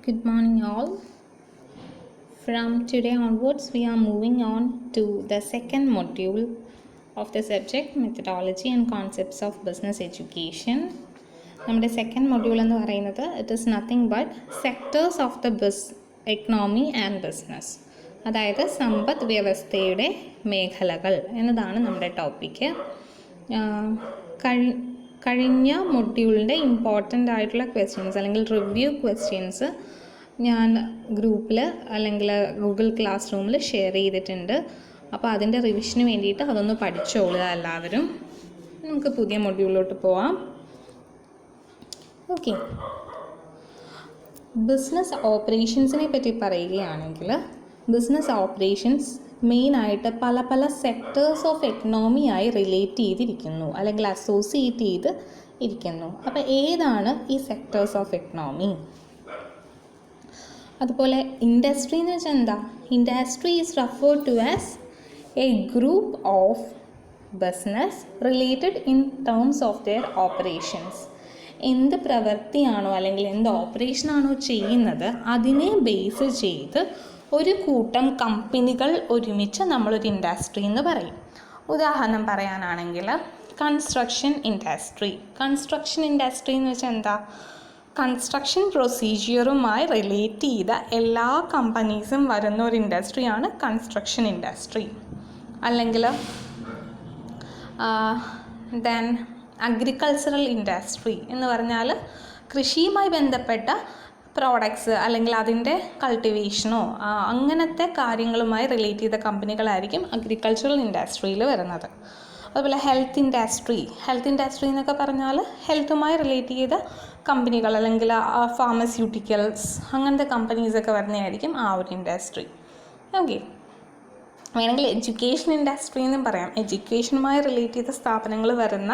Good morning, all. From today onwards, we are moving on to the second module of the subject Methodology and Concepts of Business Education. നമ്മുടെ second module എന്ന് പറയുന്നത് it is nothing but sectors of the economy and business, അതായത് സമ്പദ് വ്യവസ്ഥയുടെ മേഖലകൾ എന്നതാണ് നമ്മുടെ topic. കഴിഞ്ഞ മൊഡ്യൂളിൻ്റെ ഇമ്പോർട്ടൻ്റ് ആയിട്ടുള്ള ക്വസ്റ്റ്യൻസ് അല്ലെങ്കിൽ റിവ്യൂ ക്വസ്റ്റ്യൻസ് ഞാൻ ഗ്രൂപ്പിൽ അല്ലെങ്കിൽ ഗൂഗിൾ ക്ലാസ് റൂമിൽ ഷെയർ ചെയ്തിട്ടുണ്ട്. അപ്പോൾ അതിൻ്റെ റിവിഷന് വേണ്ടിയിട്ട് അതൊന്ന് പഠിച്ചോളുക എല്ലാവരും. നമുക്ക് പുതിയ മൊഡ്യൂളിലോട്ട് പോവാം. ഓക്കെ, ബിസിനസ് ഓപ്പറേഷൻസിനെ പറ്റി പറയുകയാണെങ്കിൽ ബിസിനസ് ഓപ്പറേഷൻസ് മെയിനായിട്ട് പല പല സെക്ടേഴ്സ് ഓഫ് എക്കണോമിയായി റിലേറ്റ് ചെയ്തിരിക്കുന്നു അല്ലെങ്കിൽ അസോസിയേറ്റ് ചെയ്ത് ഇരിക്കുന്നു. അപ്പോൾ ഏതാണ് ഈ സെക്ടേഴ്സ് ഓഫ് എക്കണോമി? അതുപോലെ ഇൻഡസ്ട്രി എന്ന് വെച്ചാൽ എന്താ? Industry is referred to as a group of business related in terms of their operations. എന്ത് പ്രവൃത്തിയാണോ അല്ലെങ്കിൽ എന്ത് ഓപ്പറേഷനാണോ ചെയ്യുന്നത് അതിനെ ബേസ് ചെയ്ത് ഒരു കൂട്ടം കമ്പനികൾ ഒരുമിച്ച് നമ്മളൊരു ഇൻഡസ്ട്രി എന്ന് പറയും. ഉദാഹരണം പറയാനാണെങ്കിൽ കൺസ്ട്രക്ഷൻ ഇൻഡസ്ട്രി. കൺസ്ട്രക്ഷൻ ഇൻഡസ്ട്രി എന്ന് വെച്ചാൽ എന്താ? കൺസ്ട്രക്ഷൻ പ്രൊസീജിയറുമായി റിലേറ്റ് ചെയ്ത എല്ലാ കമ്പനീസും വരുന്ന ഒരു ഇൻഡസ്ട്രിയാണ് കൺസ്ട്രക്ഷൻ ഇൻഡസ്ട്രി. അല്ലെങ്കിൽ ദെൻ അഗ്രികൾച്ചറൽ ഇൻഡസ്ട്രി എന്ന് പറഞ്ഞാൽ കൃഷിയുമായി ബന്ധപ്പെട്ട പ്രോഡക്ട്സ് അല്ലെങ്കിൽ അതിൻ്റെ കൾട്ടിവേഷനോ അങ്ങനത്തെ കാര്യങ്ങളുമായി റിലേറ്റ് ചെയ്ത കമ്പനികളായിരിക്കും അഗ്രികൾച്ചറൽ ഇൻഡസ്ട്രിയിൽ വരുന്നത്. അതുപോലെ ഹെൽത്ത് ഇൻഡസ്ട്രി. ഹെൽത്ത് ഇൻഡസ്ട്രി എന്നൊക്കെ പറഞ്ഞാൽ ഹെൽത്തുമായി റിലേറ്റ് ചെയ്ത കമ്പനികൾ അല്ലെങ്കിൽ ഫാർമസ്യൂട്ടിക്കൽസ് അങ്ങനത്തെ കമ്പനീസൊക്കെ വരുന്നതായിരിക്കും ആ ഒരു ഇൻഡസ്ട്രി. ഓക്കെ, വേണമെങ്കിൽ എഡ്യൂക്കേഷൻ ഇൻഡസ്ട്രി എന്നും പറയാം. എഡ്യൂക്കേഷനുമായി റിലേറ്റ് ചെയ്ത സ്ഥാപനങ്ങൾ വരുന്ന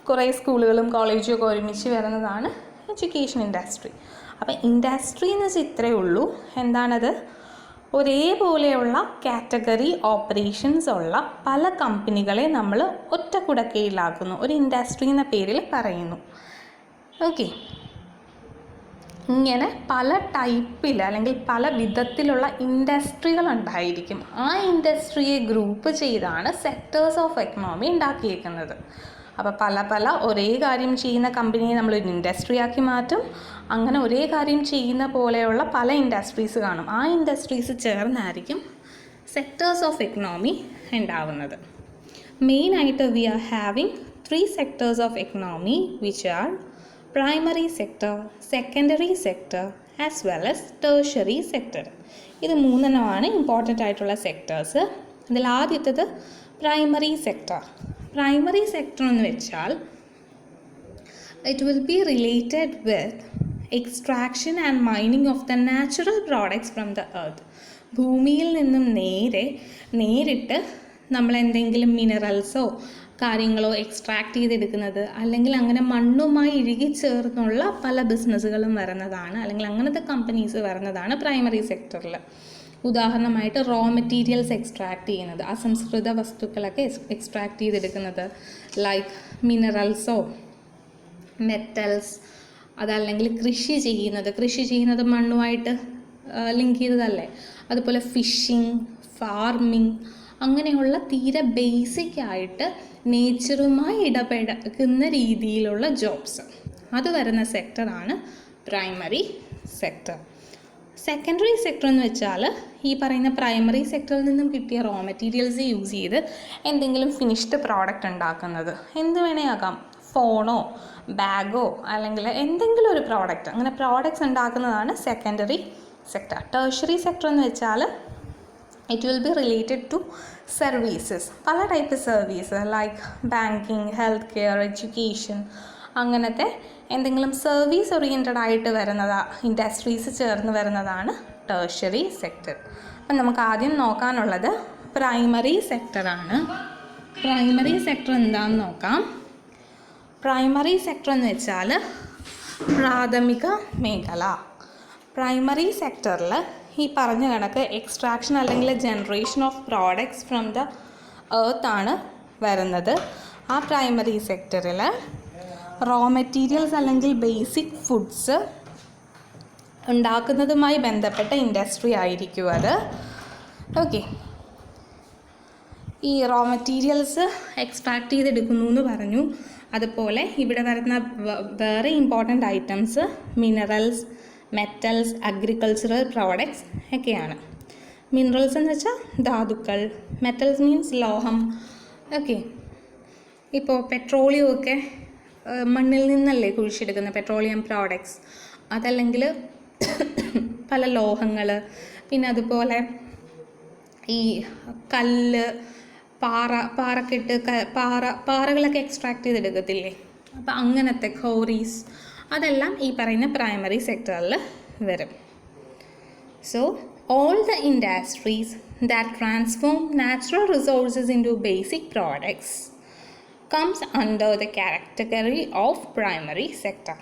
കുറേ സ്കൂളുകളും കോളേജും ഒക്കെ ഒരുമിച്ച് വരുന്നതാണ് എഡ്യൂക്കേഷൻ ഇൻഡസ്ട്രി. അപ്പോൾ ഇൻഡസ്ട്രി എന്ന് വെച്ചാൽ ഇത്രയേ ഉള്ളൂ. എന്താണത്? ഒരേപോലെയുള്ള കാറ്റഗറി ഓപ്പറേഷൻസ് ഉള്ള പല കമ്പനികളെ നമ്മൾ ഒറ്റ കുടക്കീഴിലാക്കുന്നു, ഒരു ഇൻഡസ്ട്രി എന്ന പേരിൽ പറയുന്നു. ഓക്കെ, ഇങ്ങനെ പല ടൈപ്പിൽ അല്ലെങ്കിൽ പല വിധത്തിലുള്ള ഇൻഡസ്ട്രികൾ ഉണ്ടായിരിക്കും. ആ ഇൻഡസ്ട്രിയെ ഗ്രൂപ്പ് ചെയ്താണ് സെക്ടേഴ്സ് ഓഫ് എക്കണോമി ഉണ്ടാക്കിയിരിക്കുന്നത്. അപ്പോൾ പല പല ഒരേ കാര്യം ചെയ്യുന്ന കമ്പനിയെ നമ്മളൊരു ഇൻഡസ്ട്രി ആക്കി മാറ്റും. അങ്ങനെ ഒരേ കാര്യം ചെയ്യുന്ന പോലെയുള്ള പല ഇൻഡസ്ട്രീസ് കാണും. ആ ഇൻഡസ്ട്രീസ് ചേർന്നായിരിക്കും സെക്ടേഴ്സ് ഓഫ് എക്കണോമി ഉണ്ടാവുന്നത്. മെയിനായിട്ട് we are having 3 sectors of economy which are primary sector, secondary sector as well as tertiary sector. ഇത് 3 ഇമ്പോർട്ടൻ്റ് ആയിട്ടുള്ള സെക്ടേഴ്സ്. അതിൽ ആദ്യത്തേത് പ്രൈമറി സെക്ടർ. പ്രൈമറി സെക്ടർ എന്ന് വെച്ചാൽ it will be related with extraction and mining of the natural products from the earth. ഭൂമിയിൽ നിന്നും നേരിട്ട് നമ്മൾ എന്തെങ്കിലും മിനറൽസോ കാര്യങ്ങളോ എക്സ്ട്രാക്ട് ചെയ്തെടുക്കുന്നത്, അല്ലെങ്കിൽ അങ്ങനെ മണ്ണുമായി ഇഴുകിച്ചേർന്നുള്ള പല ബിസിനസ്സുകളും വരുന്നതാണ്, അല്ലെങ്കിൽ അങ്ങനത്തെ കമ്പനീസ് വരുന്നതാണ് പ്രൈമറി സെക്ടറിൽ. ഉദാഹരണമായിട്ട് റോ മെറ്റീരിയൽസ് എക്സ്ട്രാക്ട് ചെയ്യുന്നത്, അസംസ്കൃത വസ്തുക്കളൊക്കെ എക്സ്ട്രാക്ട് ചെയ്തെടുക്കുന്നത്, ലൈക്ക് മിനറൽസോ മെറ്റൽസ്. അതല്ലെങ്കിൽ കൃഷി ചെയ്യുന്നത് മണ്ണുമായിട്ട് ലിങ്ക് ചെയ്തതല്ലേ. അതുപോലെ ഫിഷിംഗ്, ഫാർമിങ്, അങ്ങനെയുള്ള തീരെ ബേസിക് ആയിട്ട് നേച്ചറുമായി ഇടപെടുന്ന രീതിയിലുള്ള ജോബ്സ്, അത് വരുന്ന സെക്ടറാണ് പ്രൈമറി സെക്ടർ. സെക്കൻഡറി സെക്ടർ എന്ന് വെച്ചാൽ ഈ പറയുന്ന പ്രൈമറി സെക്ടറിൽ നിന്നും കിട്ടിയ റോ മെറ്റീരിയൽസ് യൂസ് ചെയ്ത് എന്തെങ്കിലും ഫിനിഷ്ഡ് പ്രോഡക്റ്റ് ഉണ്ടാക്കുന്നത്. എന്ത് വേണേ ആകാം, ഫോണോ ബാഗോ അല്ലെങ്കിൽ എന്തെങ്കിലും ഒരു പ്രോഡക്റ്റ്, അങ്ങനെ പ്രോഡക്റ്റ്സ് ഉണ്ടാക്കുന്നതാണ് സെക്കൻഡറി സെക്ടർ. ടെർഷ്യറി സെക്ടർ എന്ന് വെച്ചാൽ it will be related to services, പല type service like banking, health care, education, അങ്ങനത്തെ എന്തെങ്കിലും സർവീസ് ഓറിയൻറ്റഡ് ആയിട്ട് ഇൻഡസ്ട്രീസ് ചേർന്ന് വരുന്നതാണ് ടെർഷ്യറി സെക്ടർ. അപ്പം നമുക്ക് ആദ്യം നോക്കാനുള്ളത് പ്രൈമറി സെക്ടറാണ്. പ്രൈമറി സെക്ടർ എന്താണെന്ന് നോക്കാം. പ്രൈമറി സെക്ടർ എന്ന് വെച്ചാൽ പ്രാഥമിക മേഖല. പ്രൈമറി സെക്ടറിൽ ഈ പറഞ്ഞ കണക്ക് എക്സ്ട്രാക്ഷൻ അല്ലെങ്കിൽ generation of products from the earth ആണ് വരുന്നത്. ആ പ്രൈമറി സെക്ടറിൽ റോ മെറ്റീരിയൽസ് അല്ലെങ്കിൽ ബേസിക് ഫുഡ്സ് ഉണ്ടാക്കുന്നതുമായി ബന്ധപ്പെട്ട ഇൻഡസ്ട്രി ആയിരിക്കും അത്. ഓക്കെ, ഈ റോ മെറ്റീരിയൽസ് എക്സ്ട്രാക്ട് ചെയ്തെടുക്കുന്നു എന്ന് പറഞ്ഞു. അതുപോലെ ഇവിടെ വരുന്ന വേറെ important items minerals, metals, agricultural products ഒക്കെയാണ്. മിനറൽസ് എന്ന് വെച്ചാൽ ധാതുക്കൾ, മെറ്റൽസ് മീൻസ് ലോഹം. ഓക്കെ, ഇപ്പോൾ പെട്രോളിയം ഒക്കെ മണ്ണിൽ നിന്നല്ലേ കുഴിച്ചെടുക്കുന്ന പെട്രോളിയം പ്രോഡക്ട്സ്, അതല്ലെങ്കിൽ പല ലോഹങ്ങൾ, പിന്നെ അതുപോലെ ഈ കല്ല്, പാറകളൊക്കെ എക്സ്ട്രാക്ട് ചെയ്തെടുക്കത്തില്ലേ, അപ്പോൾ അങ്ങനത്തെ ഖോറീസ്, അതെല്ലാം ഈ പറയുന്ന പ്രൈമറി സെക്ടറിൽ വരും. So all the industries that transform natural resources into basic products comes under the category of primary sector.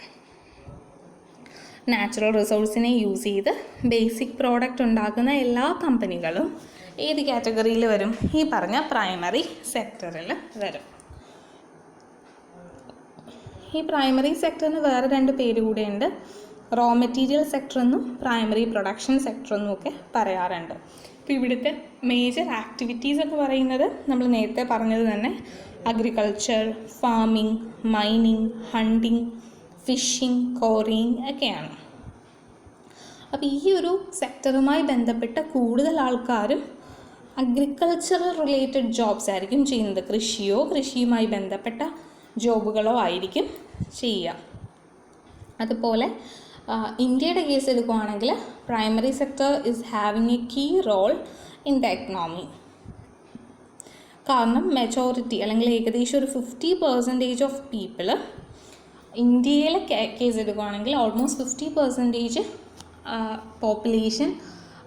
Natural റിസോഴ്സിനെ യൂസ് ചെയ്ത് ബേസിക് പ്രോഡക്റ്റ് ഉണ്ടാക്കുന്ന എല്ലാ കമ്പനികളും ഏത് കാറ്റഗറിയിൽ വരും? ഈ പറഞ്ഞ പ്രൈമറി സെക്ടറിൽ വരും. ഈ പ്രൈമറി സെക്ടറിന് വേറെ 2 പേര് കൂടെയുണ്ട്. റോ മെറ്റീരിയൽ സെക്ടർ എന്നും പ്രൈമറി പ്രൊഡക്ഷൻ സെക്ടർ എന്നും ഒക്കെ പറയാറുണ്ട്. ഇപ്പോൾ ഇവിടുത്തെ മേജർ ആക്ടിവിറ്റീസ് എന്ന് പറയുന്നത് നമ്മൾ നേരത്തെ പറഞ്ഞത് തന്നെ agriculture, farming, mining, hunting, fishing, quarrying ഒക്കെയാണ്. അപ്പോൾ ഈ ഒരു സെക്ടറുമായി ബന്ധപ്പെട്ട കൂടുതൽ ആൾക്കാരും അഗ്രികൾച്ചറൽ റിലേറ്റഡ് ജോബ്സ് ആയിരിക്കും ചെയ്യുന്നത്. കൃഷിയുമായി ബന്ധപ്പെട്ട ജോബുകളോ ആയിരിക്കും ചെയ്യുക. അതുപോലെ ഇന്ത്യയുടെ കേസ് എടുക്കുകയാണെങ്കിൽ primary sector is having a key role in the economy. കാരണം മെജോറിറ്റി അല്ലെങ്കിൽ ഏകദേശം ഒരു 50% ഓഫ് പീപ്പിൾ ഇന്ത്യയിലെ കേസ് എടുക്കുകയാണെങ്കിൽ ഓൾമോസ്റ്റ് 50% പോപ്പുലേഷൻ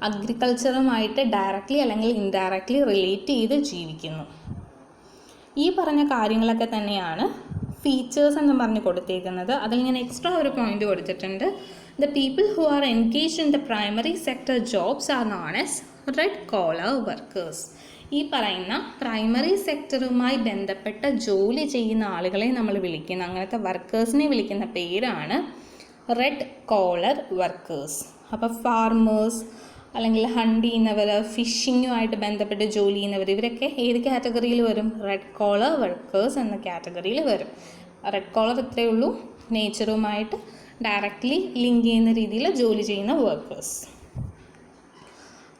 അഗ്രികൾച്ചറുമായിട്ട് ഡയറക്റ്റ്ലി അല്ലെങ്കിൽ ഇൻഡയറക്റ്റ്ലി റിലേറ്റ് ചെയ്ത് ജീവിക്കുന്നു. ഈ പറഞ്ഞ കാര്യങ്ങളൊക്കെ തന്നെയാണ് ഫീച്ചേഴ്സ് എന്ന് പറഞ്ഞ് കൊടുത്തേക്കുന്നത്. അതിൽ ഞാൻ എക്സ്ട്രാ ഒരു പോയിന്റ് കൊടുത്തിട്ടുണ്ട്. The people who are engaged in the primary sector jobs are known as red collar workers. ഈ പറയുന്ന പ്രൈമറി സെക്ടറുമായി ബന്ധപ്പെട്ട ജോലി ചെയ്യുന്ന ആളുകളെ നമ്മൾ വിളിക്കുന്ന, അങ്ങനത്തെ വർക്കേഴ്സിനെ വിളിക്കുന്ന പേരാണ് റെഡ് കോളർ വർക്കേഴ്സ്. അപ്പോൾ ഫാർമേഴ്സ് അല്ലെങ്കിൽ ഹണ്ട് ചെയ്യുന്നവർ, ഫിഷിങ്ങുമായിട്ട് ബന്ധപ്പെട്ട് ജോലി ചെയ്യുന്നവർ, ഇവരൊക്കെ ഏത് കാറ്റഗറിയിൽ വരും? റെഡ് കോളർ വർക്കേഴ്സ് എന്ന കാറ്റഗറിയിൽ വരും. റെഡ് കോളർ ഇത്രയേ ഉള്ളൂ, നേച്ചറുമായിട്ട് ഡയറക്റ്റ്ലി ലിങ്ക് ചെയ്യുന്ന രീതിയിൽ ജോലി ചെയ്യുന്ന workers.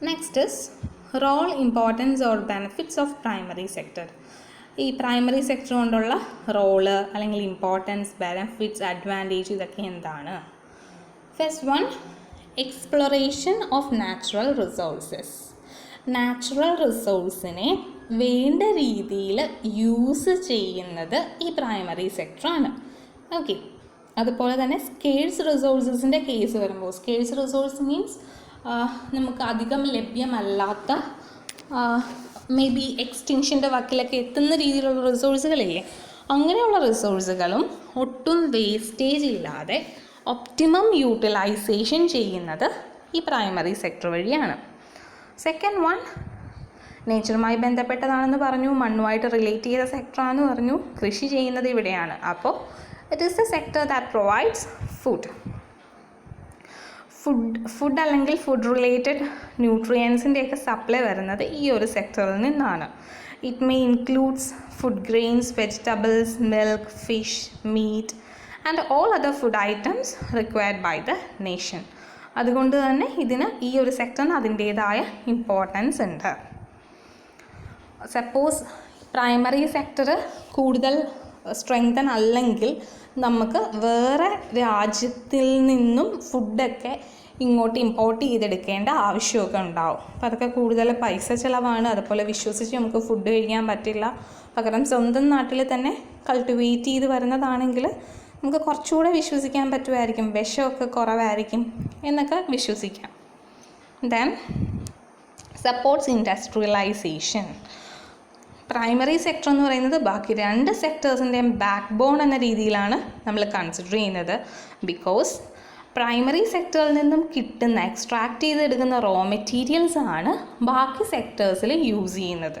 Next is role, importance or benefits of primary sector. ഈ പ്രൈമറി സെക്ടർ കൊണ്ടുള്ള റോള് അല്ലെങ്കിൽ ഇമ്പോർട്ടൻസ്, ബെനിഫിറ്റ്സ്, അഡ്വാൻറ്റേജ് ഇതൊക്കെ എന്താണ്? First one, exploration of natural resources. Natural റിസോഴ്സിനെ വേണ്ട രീതിയിൽ യൂസ് ചെയ്യുന്നത് ഈ പ്രൈമറി സെക്ടറാണ്. ഓക്കെ, അതുപോലെ തന്നെ സ്കേഴ്സ് റിസോഴ്സസിൻ്റെ കേസ് വരുമ്പോൾ, സ്കേഴ്സ് റിസോഴ്സ് മീൻസ് നമുക്ക് അധികം ലഭ്യമല്ലാത്ത, മേ ബി എക്സ്റ്റിങ്ഷൻ്റെ വക്കിലൊക്കെ എത്തുന്ന രീതിയിലുള്ള റിസോഴ്സുകളില്ലേ, അങ്ങനെയുള്ള റിസോഴ്സുകളും ഒട്ടും വേസ്റ്റേജ് ഇല്ലാതെ ഒപ്റ്റിമം യൂട്ടിലൈസേഷൻ ചെയ്യുന്നത് ഈ പ്രൈമറി സെക്ടർ വഴിയാണ്. സെക്കൻഡ് വൺ, നേച്ചറുമായി ബന്ധപ്പെട്ടതാണെന്ന് പറഞ്ഞു, മണ്ണുമായിട്ട് റിലേറ്റ് ചെയ്ത സെക്ടറാണെന്ന് പറഞ്ഞു, കൃഷി ചെയ്യുന്നത് ഇവിടെയാണ്. അപ്പോൾ it is the sector that provides food അല്ലെങ്കിൽ ഫുഡ് റിലേറ്റഡ് ന്യൂട്രിയൻസിൻ്റെയൊക്കെ സപ്ലൈ വരുന്നത് ഈ ഒരു സെക്ടറിൽ നിന്നാണ്. It may includes food grains, vegetables, milk, fish, meat and all other food items required by the nation. അതുകൊണ്ട് തന്നെ ഇതിന്, ഈ ഒരു സെക്ടറിന് അതിൻ്റേതായ ഇമ്പോർട്ടൻസ് ഉണ്ട്. സപ്പോസ് പ്രൈമറി സെക്ടർ കൂടുതൽ സ്ട്രെങ്തൻ അല്ലെങ്കിൽ നമുക്ക് വേറെ രാജ്യത്തിൽ നിന്നും ഫുഡൊക്കെ ഇങ്ങോട്ട് ഇമ്പോർട്ട് ചെയ്തെടുക്കേണ്ട ആവശ്യമൊക്കെ ഉണ്ടാവും. അപ്പോൾ അതൊക്കെ കൂടുതൽ പൈസ ചിലവാണ്. അതുപോലെ വിശ്വസിച്ച് നമുക്ക് ഫുഡ് കഴിക്കാൻ പറ്റില്ല. പകരം സ്വന്തം നാട്ടിൽ തന്നെ കൾട്ടിവേറ്റ് ചെയ്ത് വരുന്നതാണെങ്കിൽ നമുക്ക് കുറച്ചുകൂടെ വിശ്വസിക്കാൻ പറ്റുമായിരിക്കും, വിഷമൊക്കെ കുറവായിരിക്കും എന്നൊക്കെ വിശ്വസിക്കാം. Then supports industrialization. Primary sector എന്ന് പറയുന്നത് ബാക്കി 2 സെക്ടേഴ്സിൻ്റെയും ബാക്ക് ബോൺ എന്ന രീതിയിലാണ് നമ്മൾ കൺസിഡർ ചെയ്യുന്നത്. ബിക്കോസ് പ്രൈമറി സെക്ടറിൽ നിന്നും കിട്ടുന്ന, എക്സ്ട്രാക്ട് ചെയ്തെടുക്കുന്ന റോ മെറ്റീരിയൽസ് ആണ് ബാക്കി സെക്ടേഴ്സിൽ യൂസ് ചെയ്യുന്നത്.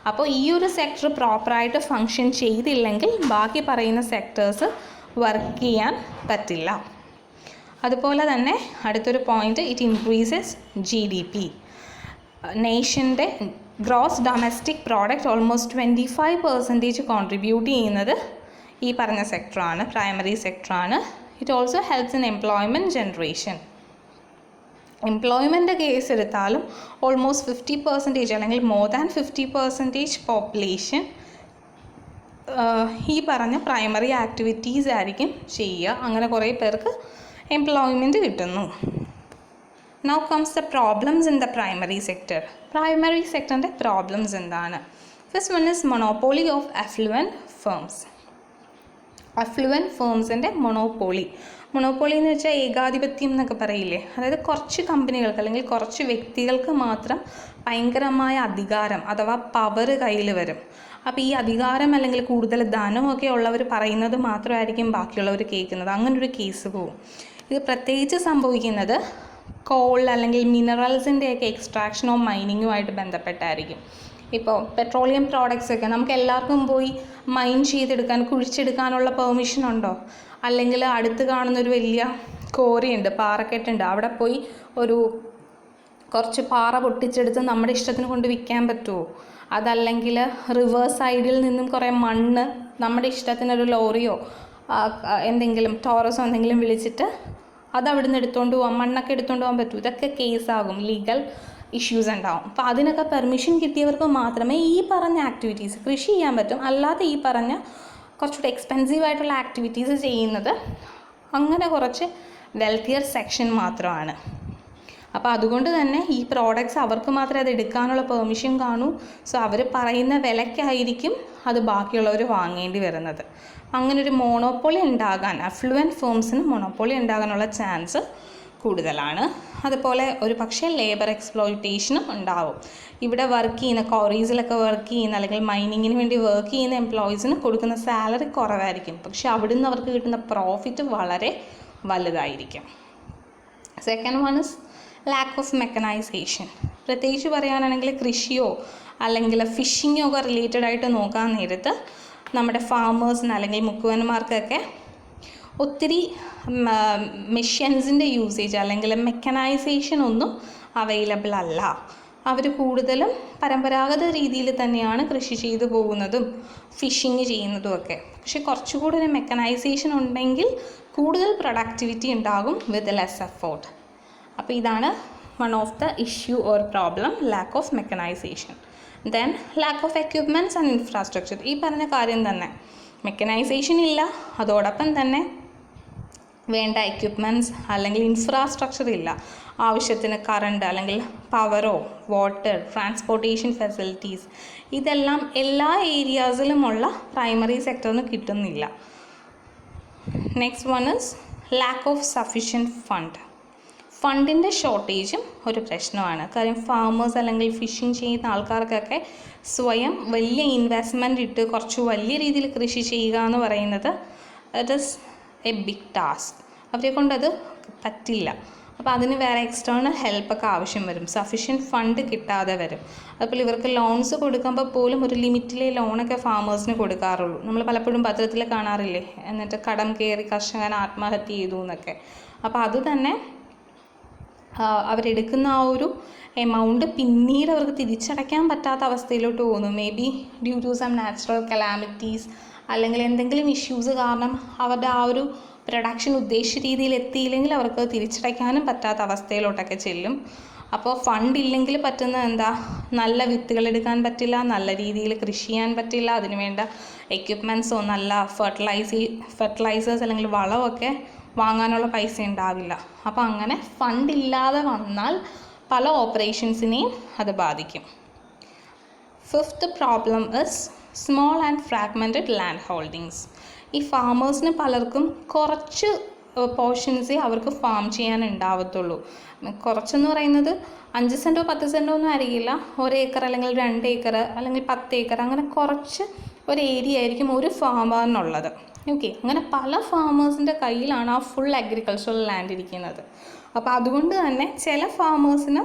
അപ്പോൾ ഈ ഒരു സെക്ടർ പ്രോപ്പറായിട്ട് ഫങ്ഷൻ ചെയ്തില്ലെങ്കിൽ ബാക്കി പറയുന്ന സെക്ടേഴ്സ് വർക്ക് ചെയ്യാൻ പറ്റില്ല. അതുപോലെ തന്നെ അടുത്തൊരു പോയിന്റ്, ഇറ്റ് ഇൻക്രീസസ് GDP. നേഷൻ്റെ gross domestic product almost 25% contribute ചെയ്യുന്നത് ഈ പറഞ്ഞ സെക്ടറാണ്, പ്രൈമറി സെക്ടറാണ്. It also helps in employment generation. Employment case എടുത്താലും ഓൾമോസ്റ്റ് 50% അല്ലെങ്കിൽ മോർ ദാൻ 50% പോപ്പുലേഷൻ ഈ പറഞ്ഞ പ്രൈമറി ആക്ടിവിറ്റീസ് ആയിരിക്കും ചെയ്യുക. അങ്ങനെ കുറേ പേർക്ക് എംപ്ലോയ്മെൻറ്റ് കിട്ടുന്നു. Now comes the problems in the primary sector. Primary സെക്ടറിൻ്റെ പ്രോബ്ലംസ് എന്താണ്? First one is monopoly of affluent firms. Affluent ഫേംസിൻ്റെ മൊണോപോളി എന്ന് വെച്ചാൽ ഏകാധിപത്യം എന്നൊക്കെ പറയില്ലേ, അതായത് കുറച്ച് കമ്പനികൾക്ക് അല്ലെങ്കിൽ കുറച്ച് വ്യക്തികൾക്ക് മാത്രം ഭയങ്കരമായ അധികാരം അഥവാ പവർ കയ്യിൽ വരും. അപ്പോൾ ഈ അധികാരം അല്ലെങ്കിൽ കൂടുതൽ ധനമൊക്കെ ഉള്ളവർ പറയുന്നത് മാത്രമായിരിക്കും ബാക്കിയുള്ളവർ കേൾക്കുന്നത്. അങ്ങനൊരു കേസ് പോവും. ഇത് പ്രത്യേകിച്ച് സംഭവിക്കുന്നത് കോൾ അല്ലെങ്കിൽ മിനറൽസിൻ്റെയൊക്കെ എക്സ്ട്രാക്ഷനോ മൈനിങ്ങുമായിട്ട് ബന്ധപ്പെട്ടായിരിക്കും. ഇപ്പോൾ പെട്രോളിയം പ്രോഡക്റ്റ്സ് ഒക്കെ നമുക്ക് എല്ലാവർക്കും പോയി മൈൻ ചെയ്തെടുക്കാൻ, കുഴിച്ചെടുക്കാനുള്ള പെർമിഷൻ ഉണ്ടോ? അല്ലെങ്കിൽ അടുത്ത് കാണുന്നൊരു വലിയ കോറിയുണ്ട്, പാറക്കെട്ടുണ്ട്, അവിടെ പോയി കുറച്ച് പാറ പൊട്ടിച്ചെടുത്ത് നമ്മുടെ ഇഷ്ടത്തിന് കൊണ്ട് വിൽക്കാൻ പറ്റുമോ? അതല്ലെങ്കിൽ റിവർ സൈഡിൽ നിന്നും കുറേ മണ്ണ് നമ്മുടെ ഇഷ്ടത്തിനൊരു ലോറിയോ എന്തെങ്കിലും ടോറസോ എന്തെങ്കിലും വിളിച്ചിട്ട് അത് അവിടെ നിന്ന് എടുത്തുകൊണ്ട് പോകാം, മണ്ണൊക്കെ എടുത്തുകൊണ്ട് പോകാൻ പറ്റുമോ? ഇതൊക്കെ കേസാകും, ലീഗൽ ഇഷ്യൂസ് ഉണ്ടാവും. അപ്പോൾ അതിനൊക്കെ പെർമിഷൻ കിട്ടിയവർക്ക് മാത്രമേ ഈ പറഞ്ഞ ആക്ടിവിറ്റീസ് കൃഷി ചെയ്യാൻ പറ്റും. അല്ലാതെ ഈ പറഞ്ഞ കുറച്ചുകൂടെ എക്സ്പെൻസീവ് ആയിട്ടുള്ള ആക്ടിവിറ്റീസ് ചെയ്യുന്നത് അങ്ങനെ കുറച്ച് വെൽത്തിയർ സെക്ഷൻ മാത്രമാണ്. അപ്പോൾ അതുകൊണ്ട് തന്നെ ഈ പ്രോഡക്റ്റ്സ് അവർക്ക് മാത്രമേ അത് എടുക്കാനുള്ള പെർമിഷൻ കാണൂ. സോ അവർ പറയുന്ന വിലയ്ക്കായിരിക്കും അത് ബാക്കിയുള്ളവർ വാങ്ങേണ്ടി വരുന്നത്. അങ്ങനൊരു മോണോപ്പൊളി ഉണ്ടാകാൻ, അഫ്ലുവൻറ്റ് ഫേംസിന് മോണോപ്പൊളി ഉണ്ടാകാനുള്ള ചാൻസ് കൂടുതലാണ്. അതുപോലെ ഒരു പക്ഷേ ലേബർ എക്സ്പ്ലോയിറ്റേഷനും ഉണ്ടാവും. ഇവിടെ വർക്ക് ചെയ്യുന്ന ക്വാറീസിലൊക്കെ വർക്ക് ചെയ്യുന്ന അല്ലെങ്കിൽ മൈനിങ്ങിന് വേണ്ടി വർക്ക് ചെയ്യുന്ന എംപ്ലോയീസിന് കൊടുക്കുന്ന സാലറി കുറവായിരിക്കും, പക്ഷെ അവിടുന്ന് അവർക്ക് കിട്ടുന്ന പ്രോഫിറ്റ് വളരെ വലുതായിരിക്കും. Second one is lack of mechanisation. പ്രത്യേകിച്ച് പറയുകയാണെങ്കിൽ കൃഷിയോ അല്ലെങ്കിൽ ഫിഷിങ്ങോ ഒക്കെ റിലേറ്റഡ് ആയിട്ട് നോക്കാൻ നേരത്ത് നമ്മുടെ ഫാമേഴ്സിന് അല്ലെങ്കിൽ മുക്കുവന്മാർക്കൊക്കെ ഒത്തിരി മെഷീൻസിൻ്റെ യൂസേജ് അല്ലെങ്കിൽ മെക്കനൈസേഷൻ ഒന്നും അവൈലബിൾ അല്ല. അവർ കൂടുതലും പരമ്പരാഗത രീതിയിൽ തന്നെയാണ് കൃഷി ചെയ്തു പോകുന്നതും ഫിഷിങ് ചെയ്യുന്നതും ഒക്കെ. പക്ഷെ കുറച്ചുകൂടി ഒരു മെക്കനൈസേഷൻ ഉണ്ടെങ്കിൽ കൂടുതൽ പ്രൊഡക്ടിവിറ്റി ഉണ്ടാകും വിത്ത് ലെസ് എഫോർട്ട്. അപ്പോൾ ഇതാണ് one of the issue or problem, lack of mechanisation. Then lack of equipments and infrastructure. ഈ പറഞ്ഞ കാര്യം തന്നെ, മെക്കനൈസേഷൻ ഇല്ല, അതോടൊപ്പം തന്നെ വേണ്ട എക്യുപ്മെൻറ്റ്സ് അല്ലെങ്കിൽ ഇൻഫ്രാസ്ട്രക്ചർ ഇല്ല. ആവശ്യത്തിന് കറണ്ട് അല്ലെങ്കിൽ പവറോ വാട്ടർ ട്രാൻസ്പോർട്ടേഷൻ ഫെസിലിറ്റീസ് ഇതെല്ലാം എല്ലാ ഏരിയാസിലുമുള്ള പ്രൈമറി സെക്ടറിന് കിട്ടുന്നില്ല. Next one is lack of sufficient fund. ഫണ്ടിൻ്റെ ഷോർട്ടേജും ഒരു പ്രശ്നമാണ്. കാര്യം ഫാമേഴ്സ് അല്ലെങ്കിൽ ഫിഷിങ് ചെയ്യുന്ന ആൾക്കാർക്കൊക്കെ സ്വയം വലിയ ഇൻവെസ്റ്റ്മെൻറ്റ് ഇട്ട് കുറച്ച് വലിയ രീതിയിൽ കൃഷി ചെയ്യുക എന്ന് പറയുന്നത് it is a big task. അവരെ കൊണ്ടത് പറ്റില്ല. അപ്പോൾ അതിന് വേറെ എക്സ്റ്റേണൽ ഹെൽപ്പൊക്കെ ആവശ്യം വരും, സഫിഷ്യൻറ്റ് ഫണ്ട് കിട്ടാതെ വരും. അതുപോലെ ഇവർക്ക് ലോൺസ് കൊടുക്കുമ്പോൾ പോലും ഒരു ലിമിറ്റിലെ ലോണൊക്കെ ഫാമേഴ്സിന് കൊടുക്കാറുള്ളൂ. നമ്മൾ പലപ്പോഴും പത്രത്തിൽ കാണാറില്ലേ, എന്നിട്ട് കടം കയറി കർഷകൻ ആത്മഹത്യ ചെയ്തു എന്നൊക്കെ. അപ്പോൾ അത് തന്നെ അവരെടുക്കുന്ന ആ ഒരു എമൗണ്ട് പിന്നീട് അവർക്ക് തിരിച്ചടയ്ക്കാൻ പറ്റാത്ത അവസ്ഥയിലോട്ട് പോകുന്നു. May be due to some natural calamities അല്ലെങ്കിൽ എന്തെങ്കിലും ഇഷ്യൂസ് കാരണം അവരുടെ ആ ഒരു പ്രൊഡക്ഷൻ ഉദ്ദേശിച്ച രീതിയിൽ എത്തിയില്ലെങ്കിൽ അവർക്ക് തിരിച്ചടയ്ക്കാനും പറ്റാത്ത അവസ്ഥയിലോട്ടൊക്കെ ചെല്ലും. അപ്പോൾ ഫണ്ട് ഇല്ലെങ്കിൽ പറ്റുന്ന എന്താ, നല്ല വിത്തുകൾ എടുക്കാൻ പറ്റില്ല, നല്ല രീതിയിൽ കൃഷി ചെയ്യാൻ പറ്റില്ല, അതിനുവേണ്ട എക്യുപ്മെൻറ്റ്സോ നല്ല ഫെർട്ടിലൈസേഴ്സ് അല്ലെങ്കിൽ വളമൊക്കെ വാങ്ങാനുള്ള പൈസ ഉണ്ടാവില്ല. അപ്പോൾ അങ്ങനെ ഫണ്ടില്ലാതെ വന്നാൽ പല ഓപ്പറേഷൻസിനെയും അത് ബാധിക്കും. Fifth problem is small and fragmented land holdings. ഈ ഫാമേഴ്സിന് പലർക്കും കുറച്ച് പോർഷൻസേ അവർക്ക് ഫാം ചെയ്യാൻ ഉണ്ടാവത്തുള്ളൂ. കുറച്ചെന്ന് പറയുന്നത് 5 സെൻറ്റോ 10 സെൻറ്റോ ഒന്നും ആയിരിക്കില്ല, 1 ഏക്കർ അല്ലെങ്കിൽ 2 ഏക്കർ അല്ലെങ്കിൽ 10 ഏക്കർ, അങ്ങനെ കുറച്ച് ഒരു ഏരിയ ആയിരിക്കും ഒരു ഫാമറിനുള്ളത്. ഓക്കെ, അങ്ങനെ പല ഫാമേഴ്സിൻ്റെ കയ്യിലാണ് ആ ഫുൾ അഗ്രികൾച്ചറൽ ലാൻഡ് ഇരിക്കുന്നത്. അപ്പോൾ അതുകൊണ്ട് തന്നെ ചില ഫാമേഴ്സിന്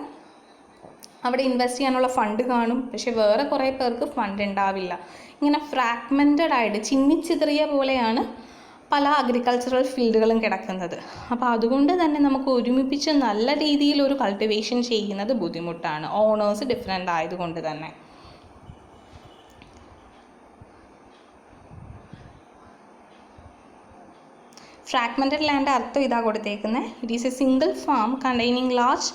അവിടെ ഇൻവെസ്റ്റ് ചെയ്യാനുള്ള ഫണ്ട് കാണും, പക്ഷെ വേറെ കുറേ പേർക്ക് ഫണ്ട് ഉണ്ടാവില്ല. ഇങ്ങനെ ഫ്രാഗ്മെൻറ്റഡ് ആയിട്ട് ചിന്നിച്ചിതറിയ പോലെയാണ് പല അഗ്രികൾച്ചറൽ ഫീൽഡുകളും കിടക്കുന്നത്. അപ്പോൾ അതുകൊണ്ട് തന്നെ നമുക്ക് ഒരുമിപ്പിച്ച് നല്ല രീതിയിൽ ഒരു കൾട്ടിവേഷൻ ചെയ്യുന്നത് ബുദ്ധിമുട്ടാണ്, ഓണേഴ്സ് ഡിഫറെൻ്റ് ആയതുകൊണ്ട് തന്നെ. ഫ്രാഗ്മെൻറ്റഡ് ലാൻഡ് അർത്ഥം ഇതാ കൊടുത്തേക്കുന്നത്. It is a single farm containing large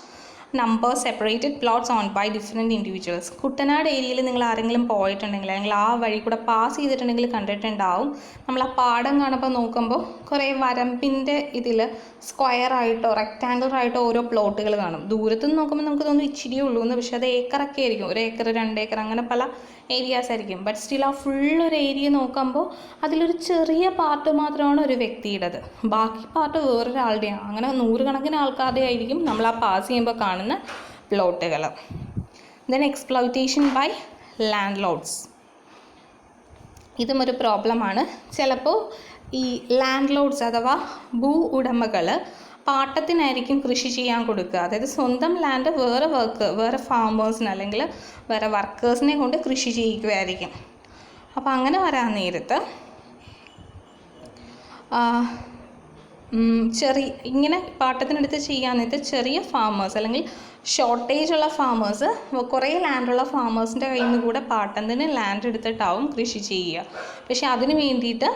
number separated plots own by different individuals. Kuttanad ഏരിയയിൽ നിങ്ങൾ ആരെങ്കിലും പോയിട്ടുണ്ടെങ്കിൽ അല്ലെങ്കിൽ ആ വഴി കൂടെ പാസ് ചെയ്തിട്ടുണ്ടെങ്കിൽ കണ്ടിട്ടുണ്ടാവും, നമ്മൾ ആ പാടം കാണുമ്പോൾ നോക്കുമ്പോൾ കുറേ വരമ്പിൻ്റെ ഇതിൽ സ്ക്വയറായിട്ടോ റെക്റ്റാങ്കുലറായിട്ടോ ഓരോ പ്ലോട്ടുകൾ കാണും. ദൂരത്തു നിന്ന് നോക്കുമ്പോൾ നമുക്ക് തോന്നും ഇച്ചിരിയേ ഉള്ളൂ എന്ന്, പക്ഷേ അത് ഏക്കറൊക്കെ ആയിരിക്കും, 1 ഏക്കർ 2 ഏക്കർ അങ്ങനെ പല ഏരിയാസ് ആയിരിക്കും. ബട്ട് സ്റ്റിൽ ആ ഫുള്ളൊരു ഏരിയ നോക്കുമ്പോൾ അതിലൊരു ചെറിയ പാർട്ട് മാത്രമാണ് ഒരു വ്യക്തിയുടേത്, ബാക്കി പാർട്ട് വേറൊരാളുടെയാണ്. അങ്ങനെ 100 കണക്കിന് ആൾക്കാരുടെ ആയിരിക്കും നമ്മൾ ആ പാസ് ചെയ്യുമ്പോൾ കാണുന്ന പ്ലോട്ടുകൾ. Then exploitation by landlords, ഇതും ഒരു പ്രോബ്ലമാണ്. ചിലപ്പോൾ ഈ ലാൻഡ് ലോഡ്സ് അഥവാ ഭൂ ഉടമകൾ പാട്ടത്തിനായിരിക്കും കൃഷി ചെയ്യാൻ കൊടുക്കുക. അതായത് സ്വന്തം ലാൻഡ് വേറെ ഫാമേഴ്സിന് അല്ലെങ്കിൽ വേറെ വർക്കേഴ്സിനെ കൊണ്ട് കൃഷി ചെയ്യിക്കുമായിരിക്കും. അപ്പോൾ അങ്ങനെ വരാൻ നേരത്ത് ഇങ്ങനെ പാട്ടത്തിനെടുത്ത് ചെയ്യാൻ നേരത്ത് ചെറിയ ഫാമേഴ്സ് അല്ലെങ്കിൽ ഷോർട്ടേജ് ഉള്ള ഫാമേഴ്സ്, കുറേ ലാൻഡുള്ള ഫാമേഴ്സിൻ്റെ കയ്യിൽ നിന്ന് കൂടെ പാട്ടത്തിന് ലാൻഡ് എടുത്തിട്ടാവും കൃഷി ചെയ്യുക. പക്ഷേ അതിന് വേണ്ടിയിട്ട്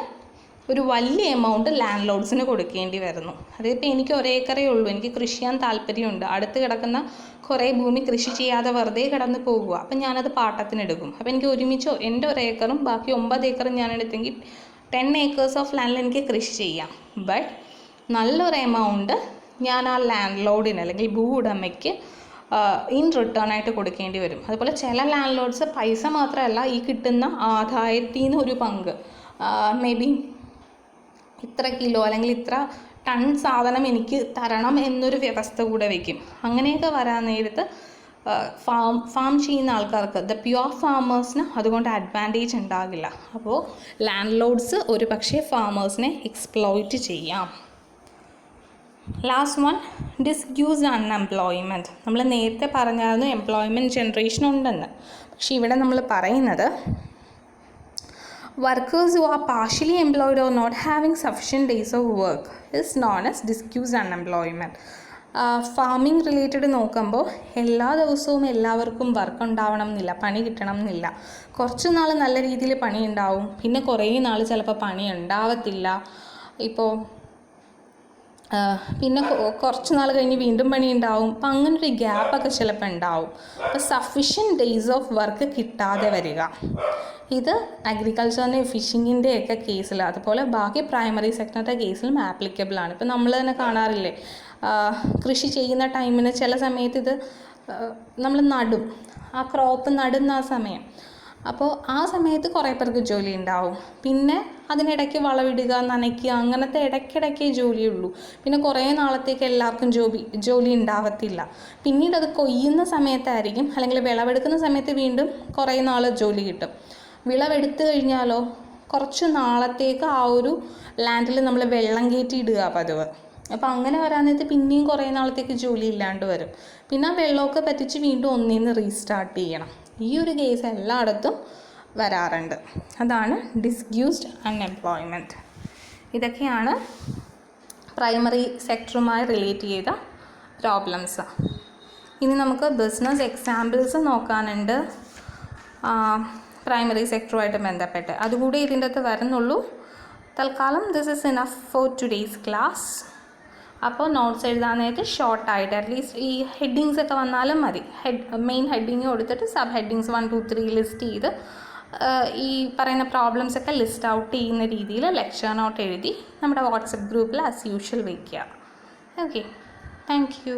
ഒരു വലിയ എമൗണ്ട് ലാൻഡ് ലോഡ്സിന് കൊടുക്കേണ്ടി വരുന്നു. അതിപ്പോൾ എനിക്ക് 1 ഏക്കറേ ഉള്ളൂ, എനിക്ക് കൃഷി ചെയ്യാൻ താല്പര്യമുണ്ട്, അടുത്ത് കിടക്കുന്ന കുറേ ഭൂമി കൃഷി ചെയ്യാതെ വെറുതെ കിടന്ന് പോകുക, അപ്പം ഞാനത് പാട്ടത്തിനെടുക്കും. അപ്പോൾ എനിക്ക് ഒരുമിച്ചോ എൻ്റെ 1 ഏക്കറും ബാക്കി 9 ഏക്കറും ഞാൻ എടുത്തെങ്കിൽ 10 ഏക്കേഴ്സ് ഓഫ് ലാൻഡിൽ എനിക്ക് കൃഷി ചെയ്യാം. ബട്ട് നല്ലൊരു എമൗണ്ട് ഞാൻ ആ ലാൻഡ് ലോഡിന് അല്ലെങ്കിൽ ഭൂ ഉടമയ്ക്ക് ഇൻ റിട്ടേൺ ആയിട്ട് കൊടുക്കേണ്ടി വരും. അതുപോലെ ചില ലാൻഡ് ലോഡ്സ് പൈസ മാത്രമല്ല, ഈ കിട്ടുന്ന ആദായത്തിൽ നിന്ന് ഒരു പങ്ക്, മേ ബി ഇത്ര കിലോ അല്ലെങ്കിൽ ഇത്ര ടൺ സാധനം എനിക്ക് തരണം എന്നൊരു വ്യവസ്ഥ കൂടെ വയ്ക്കും. അങ്ങനെയൊക്കെ വരാൻ നേരത്ത് ഫാം ചെയ്യുന്ന ആൾക്കാർക്ക്, ദ പ്യുവർ ഫാമേഴ്സിന് അതുകൊണ്ട് അഡ്വാൻറ്റേജ് ഉണ്ടാകില്ല. അപ്പോൾ ലാൻഡ് ലോഡ്സ് ഒരു പക്ഷേ ഫാമേഴ്സിനെ എക്സ്പ്ലോയിറ്റ് ചെയ്യാം. Last one, disguised unemployment. നമ്മൾ നേരത്തെ പറഞ്ഞായിരുന്നു എംപ്ലോയ്മെൻറ്റ് ജനറേഷൻ ഉണ്ടെന്ന്, പക്ഷേ ഇവിടെ നമ്മൾ പറയുന്നത് workers who are partially employed or not having sufficient days of work is known as disuse unemployment. Farming related നോക്കുമ്പോൾ എല്ലാ ദിവസവും എല്ലാവർക്കും വർക്ക് ഉണ്ടാവണം എന്നില്ല, പണി കിട്ടണം എന്നില്ല. കുറച്ച് നാൾ നല്ല രീതിയിൽ പണി ഉണ്ടാവും, പിന്നെ കുറേ നാൾ ചിലപ്പോൾ പണി ഉണ്ടാവത്തില്ല. ഇപ്പോൾ പിന്നെ കുറച്ച് നാൾ കഴിഞ്ഞ് വീണ്ടും പണി ഉണ്ടാവും. അപ്പം അങ്ങനൊരു ഗ്യാപ്പൊക്കെ ചിലപ്പോൾ ഉണ്ടാവും. അപ്പോൾ സഫിഷ്യൻറ്റ് ഡേയ്സ് ഓഫ് വർക്ക് കിട്ടാതെ വരിക, ഇത് അഗ്രികൾച്ചറിൻ്റെ ഫിഷിങ്ങിൻ്റെ ഒക്കെ കേസിൽ, അതുപോലെ ബാക്കി പ്രൈമറി സെക്ടറിൻ്റെ കേസിലും ആപ്ലിക്കബിൾ ആണ്. ഇപ്പം നമ്മൾ തന്നെ കാണാറില്ലേ, കൃഷി ചെയ്യുന്ന ടൈമിന് ചില സമയത്ത് ഇത് നമ്മൾ നടും, ആ ക്രോപ്പ് നടുന്ന ആ സമയം, അപ്പോൾ ആ സമയത്ത് കുറേ പേർക്ക് ജോലി ഉണ്ടാവും. പിന്നെ അതിനിടയ്ക്ക് വളമിടുക, നനയ്ക്കുക, അങ്ങനത്തെ ഇടയ്ക്കിടയ്ക്കേ ജോലിയുള്ളൂ. പിന്നെ കുറേ നാളത്തേക്ക് എല്ലാവർക്കും ജോലി ഉണ്ടാവത്തില്ല. പിന്നീട് അത് കൊയ്യുന്ന സമയത്തായിരിക്കും, അല്ലെങ്കിൽ വിളവെടുക്കുന്ന സമയത്ത് വീണ്ടും കുറേ നാൾ ജോലി കിട്ടും. വിളവെടുത്ത് കഴിഞ്ഞാലോ കുറച്ച് നാളത്തേക്ക് ആ ഒരു ലാൻഡിൽ നമ്മൾ വെള്ളം കയറ്റി ഇടുക പതിവ്. അപ്പോൾ അങ്ങനെ വരാനേരത്ത് പിന്നെയും കുറേ നാളത്തേക്ക് ജോലി ഇല്ലാണ്ട് വരും. പിന്നെ ആ വെള്ളമൊക്കെ പറ്റിച്ച് വീണ്ടും ഒന്നിന്ന് റീസ്റ്റാർട്ട് ചെയ്യണം. ഈ ഒരു കേസ് എല്ലായിടത്തും വരാറുണ്ട്. അതാണ് ഡിസ്യൂസ്ഡ് അൺഎംപ്ലോയ്മെൻറ്റ്. ഇതൊക്കെയാണ് പ്രൈമറി സെക്ടറുമായി റിലേറ്റ് ചെയ്ത പ്രോബ്ലംസ്. ഇനി നമുക്ക് ബിസിനസ് എക്സാമ്പിൾസ് നോക്കാനുണ്ട് പ്രൈമറി സെക്ടറുമായിട്ട് ബന്ധപ്പെട്ട്, അതുകൂടെ ഇതിൻ്റെ അകത്ത് വരുന്നുള്ളൂ. തൽക്കാലം this is enough for today's class. അപ്പോൾ നോട്ട്സ് എഴുതാൻ നേരത്ത് ഷോർട്ടായിട്ട് അറ്റ്ലീസ്റ്റ് ഈ ഹെഡിങ്സ് ഒക്കെ വന്നാലും മതി. മെയിൻ ഹെഡിങ് കൊടുത്തിട്ട് സബ് ഹെഡിങ്സ് 1, 2, 3 ലിസ്റ്റ് ചെയ്ത് ഈ പറയുന്ന പ്രോബ്ലംസ് ഒക്കെ ലിസ്റ്റ് ഔട്ട് ചെയ്യുന്ന രീതിയിൽ ലെക്ചർ നോട്ട് എഴുതി നമ്മുടെ വാട്സപ്പ് ഗ്രൂപ്പിൽ ആസ് യൂഷ്വൽ വയ്ക്കുക. Okay, thank you.